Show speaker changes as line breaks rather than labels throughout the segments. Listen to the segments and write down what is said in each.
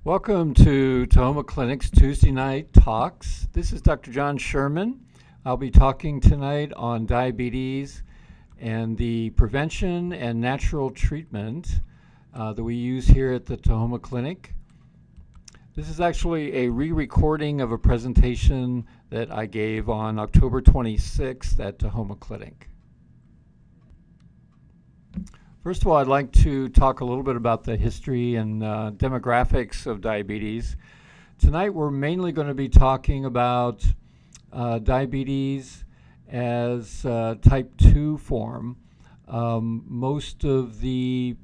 Welcome to Tahoma Clinic's Tuesday Night Talks. This is Dr. John Sherman. I'll be talking tonight on diabetes and the prevention and natural treatment that we use here at the Tahoma Clinic. This is actually a re-recording of a presentation that I gave on October 26th at Tahoma Clinic. First of all, I'd like to talk a little bit about the history and demographics of diabetes. Tonight we're mainly going to be talking about diabetes as type 2 form. Most of the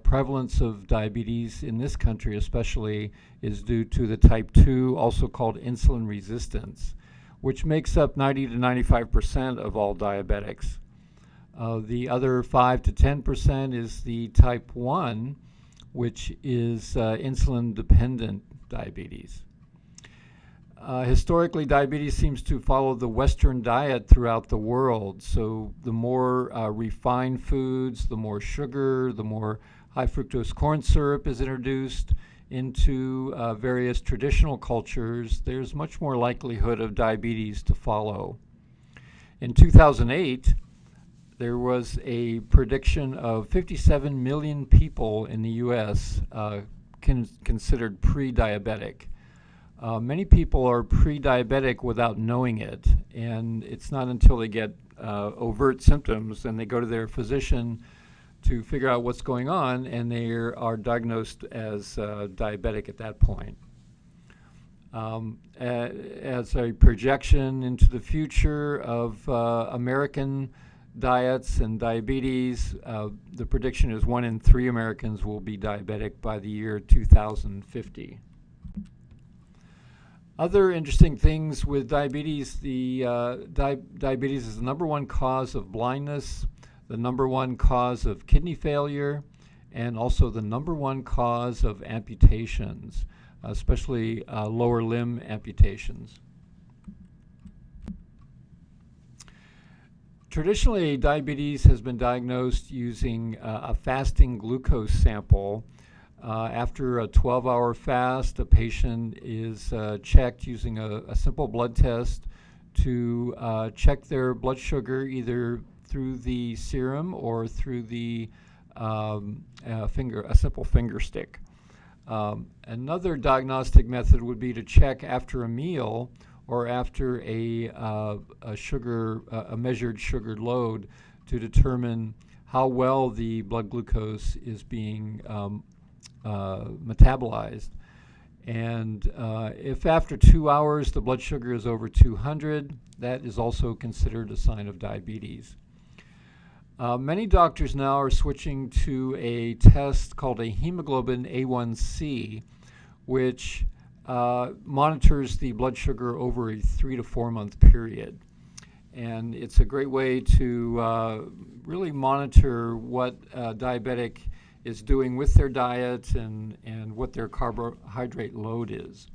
prevalence of diabetes in this country especially is due to the type 2, also called insulin resistance, which makes up 90 to 95% of all diabetics. The other 5 to 10% is the type 1, which is insulin-dependent diabetes. Historically, diabetes seems to follow the Western diet throughout the world. So the more refined foods, the more sugar, the more high fructose corn syrup is introduced into various traditional cultures, there's much more likelihood of diabetes to follow. In 2008, there was a prediction of 57 million people in the U.S. Considered pre-diabetic. Many people are pre-diabetic without knowing it, and it's not until they get overt symptoms and they go to their physician to figure out what's going on, and they are diagnosed as diabetic at that point. As a projection into the future of American diets and diabetes, the prediction is 1 in 3 Americans will be diabetic by the year 2050. Other interesting things with diabetes, diabetes is the #1 cause of blindness, the #1 cause of kidney failure, and also the #1 cause of amputations, especially lower limb amputations. Traditionally, diabetes has been diagnosed using a fasting glucose sample. After a 12-hour fast, a patient is checked using a simple blood test to check their blood sugar either through the serum or through the a simple finger stick. Another diagnostic method would be to check after a meal or after a measured sugar load to determine how well the blood glucose is being metabolized. And if after 2 hours the blood sugar is over 200, that is also considered a sign of diabetes. Many doctors now are switching to a test called a hemoglobin A1C, which monitors the blood sugar over a 3 to 4 month period. And it's a great way to really monitor what a diabetic is doing with their diet and what their carbohydrate load is.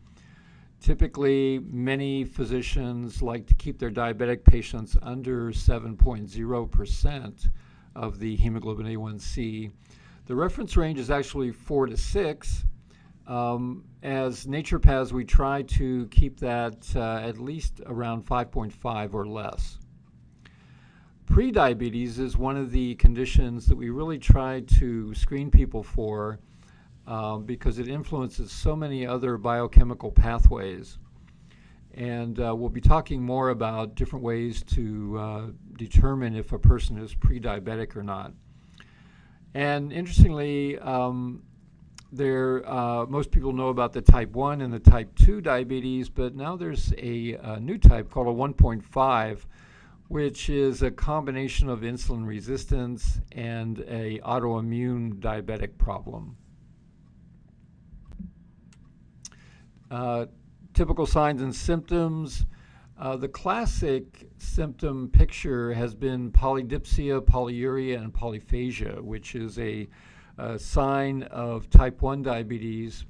Typically, many physicians like to keep their diabetic patients under 7.0% of the hemoglobin A1C. The reference range is actually 4 to 6. As naturopaths, we try to keep that at least around 5.5 or less. Prediabetes is one of the conditions that we really try to screen people for because it influences so many other biochemical pathways. And we'll be talking more about different ways to determine if a person is pre-diabetic or not. And interestingly, most people know about the type 1 and the type 2 diabetes, but now there's a new type called a 1.5, which is a combination of insulin resistance and an autoimmune diabetic problem. Typical signs and symptoms. The classic symptom picture has been polydipsia, polyuria, and polyphagia, which is a sign of type 1 diabetes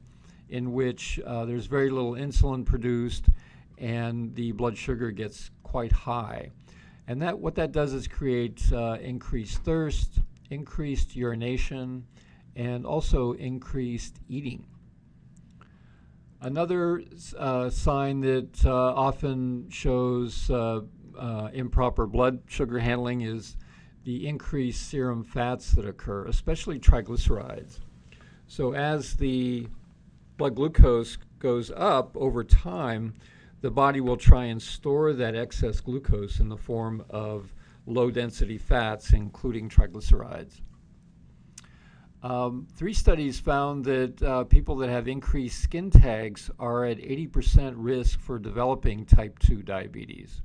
in which there's very little insulin produced and the blood sugar gets quite high. And what that does is create increased thirst, increased urination, and also increased eating. Another sign that often shows improper blood sugar handling is the increased serum fats that occur, especially triglycerides. So as the blood glucose goes up over time, the body will try and store that excess glucose in the form of low-density fats, including triglycerides. 3 studies found that people that have increased skin tags are at 80% risk for developing type 2 diabetes.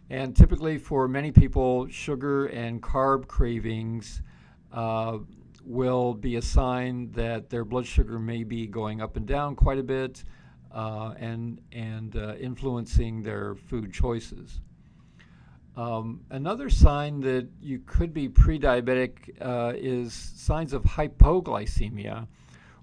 And typically for many people, sugar and carb cravings will be a sign that their blood sugar may be going up and down quite a bit and influencing their food choices. Another sign that you could be pre-diabetic is signs of hypoglycemia,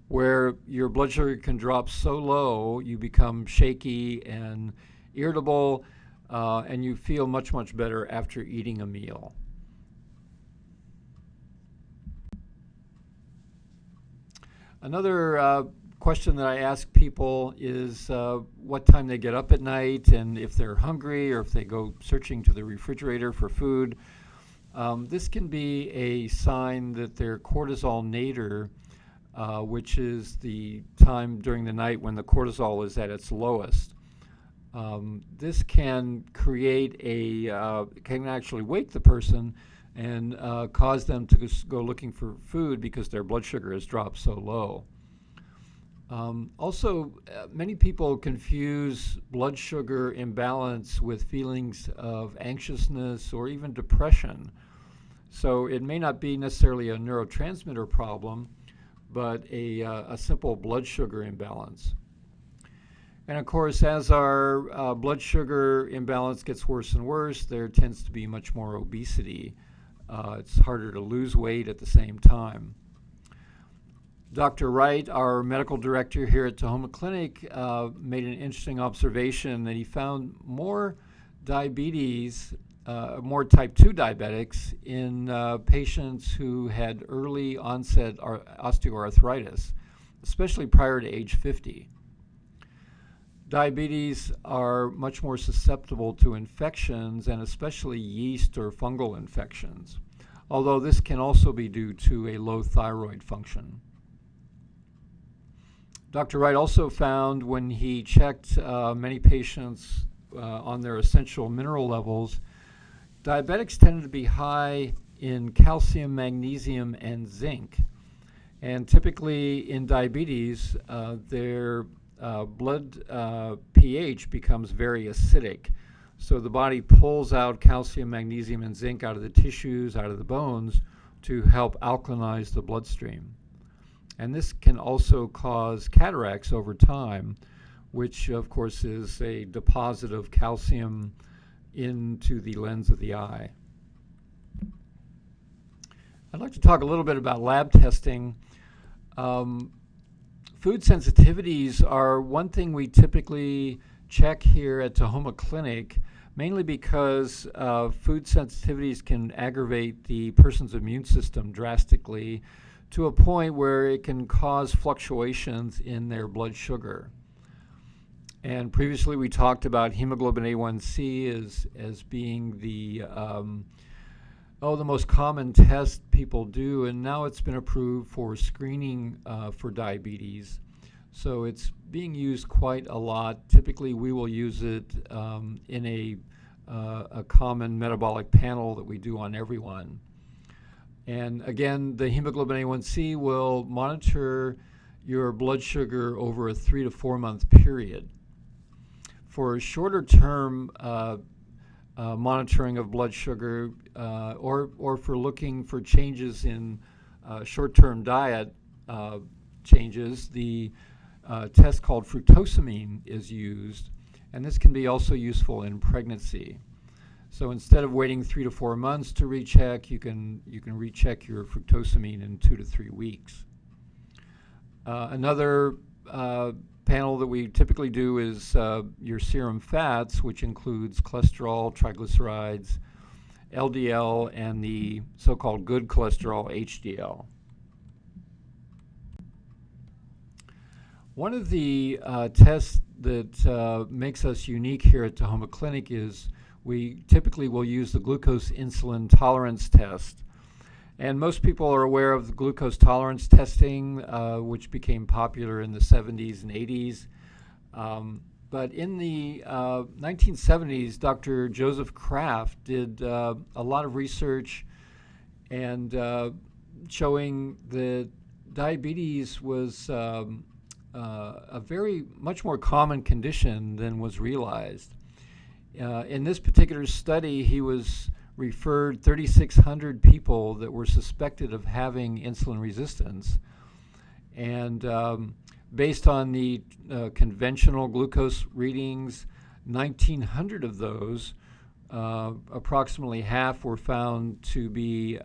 where your blood sugar can drop so low you become shaky and irritable, and you feel much, much better after eating a meal. Another question that I ask people is what time they get up at night, and if they're hungry or if they go searching to the refrigerator for food. This can be a sign that their cortisol nadir, which is the time during the night when the cortisol is at its lowest. This can create can actually wake the person and cause them to go looking for food because their blood sugar has dropped so low. Many people confuse blood sugar imbalance with feelings of anxiousness or even depression. So it may not be necessarily a neurotransmitter problem, but a simple blood sugar imbalance. And of course, as our blood sugar imbalance gets worse and worse, there tends to be much more obesity. It's harder to lose weight at the same time. Dr. Wright, our medical director here at Tahoma Clinic, made an interesting observation that he found more diabetes, more type 2 diabetics in patients who had early onset osteoarthritis, especially prior to age 50. Diabetes are much more susceptible to infections, and especially yeast or fungal infections, although this can also be due to a low thyroid function. Dr. Wright also found when he checked many patients on their essential mineral levels, diabetics tended to be high in calcium, magnesium, and zinc. And typically in diabetes, their blood pH becomes very acidic. So the body pulls out calcium, magnesium, and zinc out of the tissues, out of the bones, to help alkalinize the bloodstream. And this can also cause cataracts over time, which of course is a deposit of calcium into the lens of the eye. I'd like to talk a little bit about lab testing. Food sensitivities are one thing we typically check here at Tahoma Clinic, mainly because food sensitivities can aggravate the person's immune system drastically to a point where it can cause fluctuations in their blood sugar. And previously we talked about hemoglobin A1C as being the most common test people do, and now it's been approved for screening for diabetes. So it's being used quite a lot. Typically we will use it in a common metabolic panel that we do on everyone. And again, the hemoglobin A1C will monitor your blood sugar over a 3 to 4 month period. For shorter term monitoring of blood sugar, or for looking for changes in short-term diet changes, the test called fructosamine is used, and this can be also useful in pregnancy. So instead of waiting 3 to 4 months to recheck, you can recheck your fructosamine in 2 to 3 weeks. Another panel that we typically do is your serum fats, which includes cholesterol, triglycerides, LDL, and the so-called good cholesterol, HDL. One of the tests that makes us unique here at Tahoma Clinic is we typically will use the glucose insulin tolerance test. And most people are aware of the glucose tolerance testing, which became popular in the 70s and 80s. But in the 1970s, Dr. Joseph Kraft did a lot of research and showing that diabetes was a very much more common condition than was realized. In this particular study, he was referred 3,600 people that were suspected of having insulin resistance. And based on the conventional glucose readings, 1,900 of those, approximately half were found to be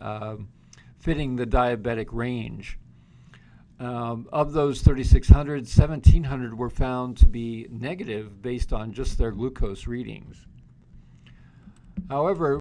fitting the diabetic range. Of those 3,600, 1,700 were found to be negative based on just their glucose readings. However,